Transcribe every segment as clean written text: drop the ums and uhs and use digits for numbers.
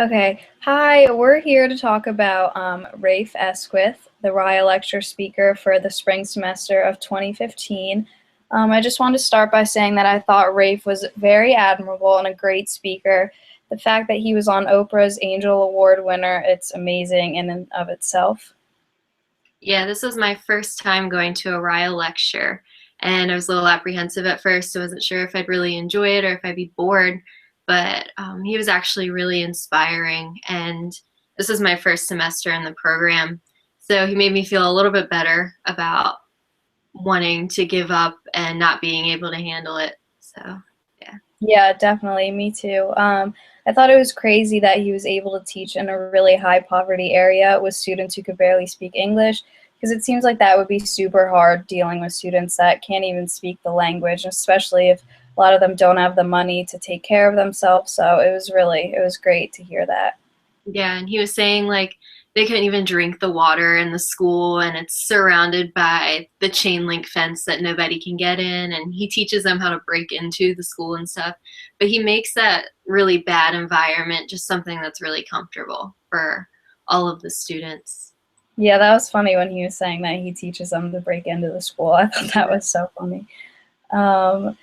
Okay, hi, we're here to talk about Rafe Esquith, the Riall Lecture speaker for the spring semester of 2015. I just want to start by saying that I thought Rafe was very admirable and a great speaker. The fact that he was on Oprah's Angel Award winner, it's amazing in and of itself. Yeah, this was my first time going to a Riall lecture, and I was a little apprehensive at first. I wasn't sure if I'd really enjoy it or if I'd be bored, but he was actually really inspiring, and this was my first semester in the program, so he made me feel a little bit better about wanting to give up and not being able to handle it. So, yeah. Yeah, definitely. Me too. I thought it was crazy that he was able to teach in a really high poverty area with students who could barely speak English, because it seems like that would be super hard dealing with students that can't even speak the language, especially if a lot of them don't have the money to take care of themselves. So it was great to hear that. Yeah, and he was saying like they couldn't even drink the water in the school and it's surrounded by the chain link fence that nobody can get in, and he teaches them how to break into the school and stuff. But he makes that really bad environment just something that's really comfortable for all of the students. Yeah, that was funny when he was saying that he teaches them to break into the school. I thought that Yeah. was so funny. Um,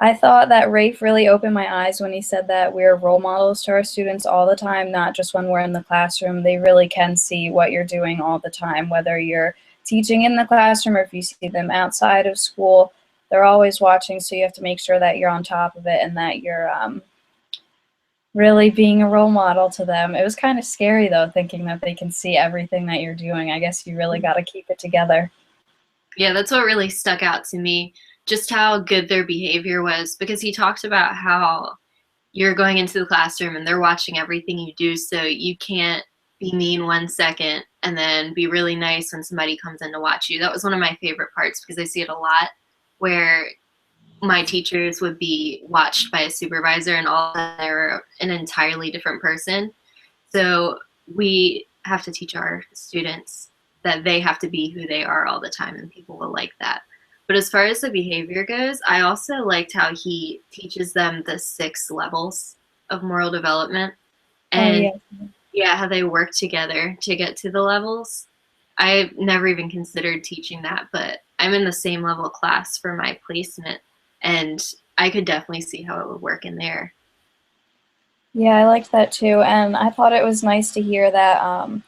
I thought that Rafe really opened my eyes when he said that we're role models to our students all the time, not just when we're in the classroom. They really can see what you're doing all the time, whether you're teaching in the classroom or if you see them outside of school. They're always watching, so you have to make sure that you're on top of it and that you're really being a role model to them. It was kind of scary, though, thinking that they can see everything that you're doing. I guess you really got to keep it together. Yeah, that's what really stuck out to me, just how good their behavior was, because he talked about how you're going into the classroom and they're watching everything you do, so you can't be mean 1 second and then be really nice when somebody comes in to watch you. That was one of my favorite parts because I see it a lot where my teachers would be watched by a supervisor and all of a sudden they're an entirely different person. So we have to teach our students that they have to be who they are all the time, and people will like that. But as far as the behavior goes, I also liked how he teaches them the 6 levels of moral development, Oh, and yeah. yeah, how they work together to get to the levels. I never even considered teaching that, but I'm in the same level class for my placement, and I could definitely see how it would work in there. Yeah, I liked that too. And I thought it was nice to hear that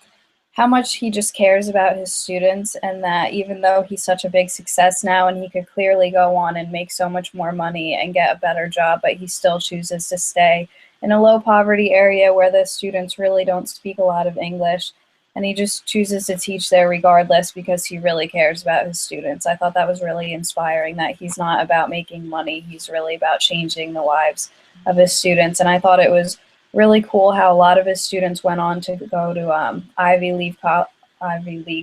how much he just cares about his students, and that even though he's such a big success now and he could clearly go on and make so much more money and get a better job, but he still chooses to stay in a low poverty area where the students really don't speak a lot of English. And he just chooses to teach there regardless because he really cares about his students. I thought that was really inspiring that he's not about making money, he's really about changing the lives of his students. And I thought it was really cool how a lot of his students went on to go to Ivy League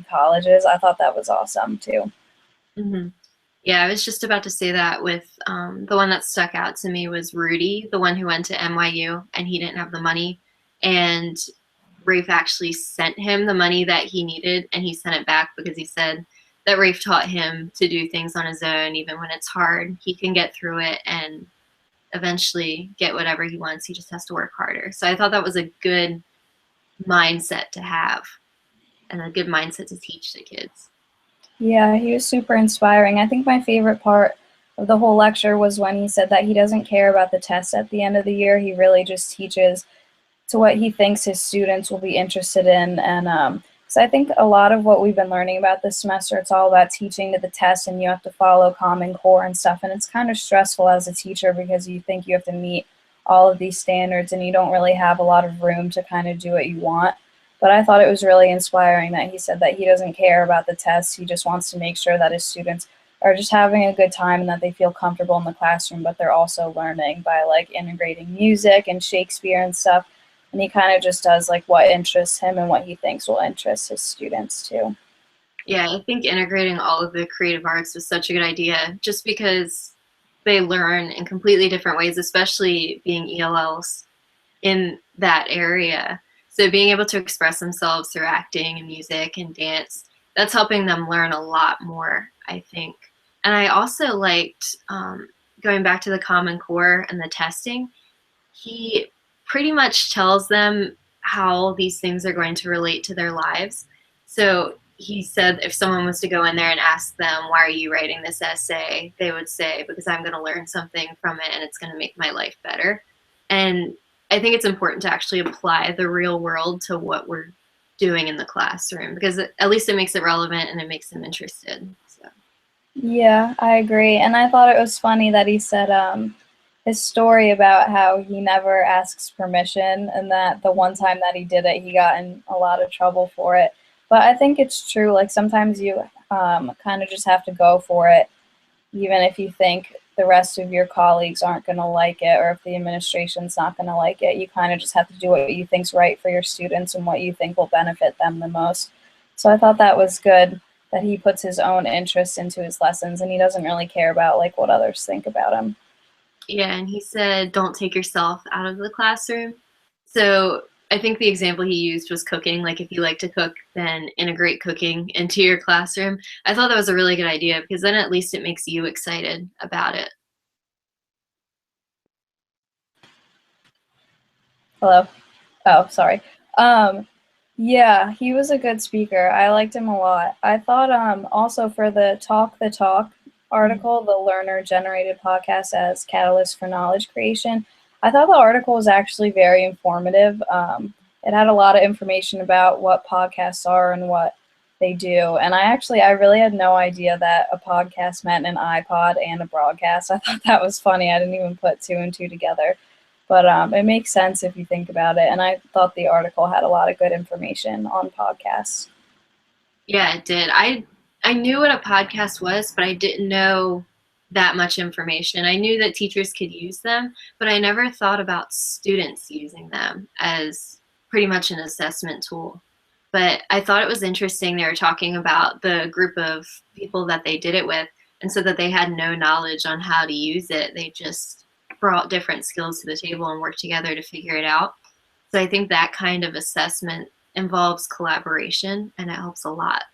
colleges. I thought that was awesome too. Hmm. Yeah, I was just about to say that with the one that stuck out to me was Rudy, the one who went to NYU and he didn't have the money. And Rafe actually sent him the money that he needed and he sent it back because he said that Rafe taught him to do things on his own, even when it's hard. He can get through it and eventually get whatever he wants. He just has to work harder. So I thought that was a good mindset to have and a good mindset to teach the kids. Yeah, he was super inspiring. I think my favorite part of the whole lecture was when he said that he doesn't care about the tests at the end of the year. He really just teaches to what he thinks his students will be interested in. And so I think a lot of what we've been learning about this semester, it's all about teaching to the test and you have to follow Common Core and stuff. And it's kind of stressful as a teacher because you think you have to meet all of these standards and you don't really have a lot of room to kind of do what you want. But I thought it was really inspiring that he said that he doesn't care about the tests. He just wants to make sure that his students are just having a good time and that they feel comfortable in the classroom, but they're also learning by like integrating music and Shakespeare and stuff. And he kind of just does like what interests him and what he thinks will interest his students too. Yeah, I think integrating all of the creative arts was such a good idea just because they learn in completely different ways, especially being ELLs in that area. So being able to express themselves through acting and music and dance, that's helping them learn a lot more, I think. And I also liked going back to the Common Core and the testing. He pretty much tells them how these things are going to relate to their lives. So he said if someone was to go in there and ask them, why are you writing this essay? They would say, because I'm going to learn something from it and it's going to make my life better. And I think it's important to actually apply the real world to what we're doing in the classroom, because at least it makes it relevant and it makes them interested. So. Yeah, I agree. And I thought it was funny that he said his story about how he never asks permission and that the one time that he did it, he got in a lot of trouble for it. But I think it's true. Like sometimes you kind of just have to go for it, even if you think the rest of your colleagues aren't going to like it or if the administration's not going to like it. You kind of just have to do what you think's right for your students and what you think will benefit them the most. So I thought that was good that he puts his own interests into his lessons and he doesn't really care about like what others think about him. Yeah, and he said, don't take yourself out of the classroom. So I think the example he used was cooking. Like, if you like to cook, then integrate cooking into your classroom. I thought that was a really good idea because then at least it makes you excited about it. Hello. Oh, sorry. Um, yeah, he was a good speaker. I liked him a lot. I thought also for the Talk article, the learner generated podcast as catalyst for knowledge creation. I thought the article was actually very informative. It had a lot of information about what podcasts are and what they do. And I really had no idea that a podcast meant an iPod and a broadcast. I thought that was funny. I didn't even put two and two together. But it makes sense if you think about it. And I thought the article had a lot of good information on podcasts. Yeah, it did. I knew what a podcast was, but I didn't know that much information. I knew that teachers could use them, but I never thought about students using them as pretty much an assessment tool. But I thought it was interesting they were talking about the group of people that they did it with, and so that they had no knowledge on how to use it. They just brought different skills to the table and worked together to figure it out. So I think that kind of assessment involves collaboration and it helps a lot.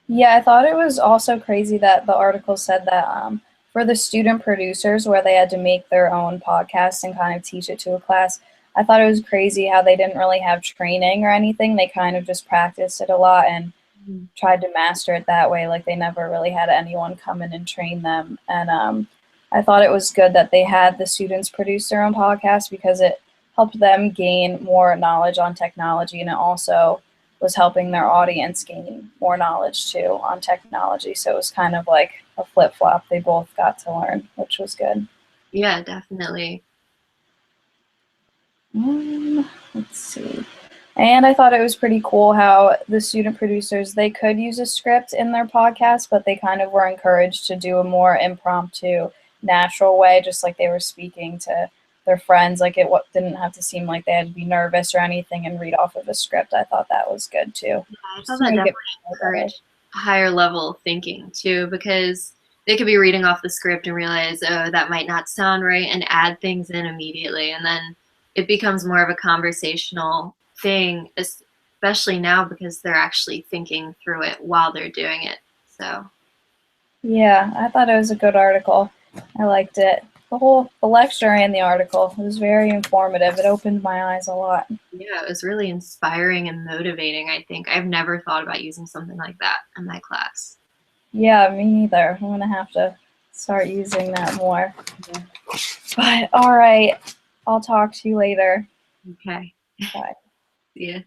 Yeah, I thought it was also crazy that the article said that for the student producers, where they had to make their own podcast and kind of teach it to a class, I thought it was crazy how they didn't really have training or anything. They kind of just practiced it a lot and tried to master it that way. Like they never really had anyone come in and train them. And I thought it was good that they had the students produce their own podcast because it helped them gain more knowledge on technology, and it also was helping their audience gain more knowledge too on technology. So it was kind of like a flip flop. They both got to learn, which was good. Yeah, definitely. Let's see. And I thought it was pretty cool how the student producers, they could use a script in their podcast, but they kind of were encouraged to do a more impromptu, natural way, just like they were speaking to their friends. Like didn't have to seem like they had to be nervous or anything and read off of a script. I thought that was good too. I thought Just to that make definitely it better. encouraged higher level thinking too, because they could be reading off the script and realize, oh, that might not sound right, and add things in immediately. And then it becomes more of a conversational thing, especially now because they're actually thinking through it while they're doing it. So Yeah, I thought it was a good article. I liked it. The lecture and the article, it was very informative. It opened my eyes a lot. yeah, it was really inspiring and motivating, I think. I've never thought about using something like that in my class. Yeah, me neither. I'm gonna have to start using that more. Yeah. But all right, I'll talk to you later. Okay. Bye. See ya.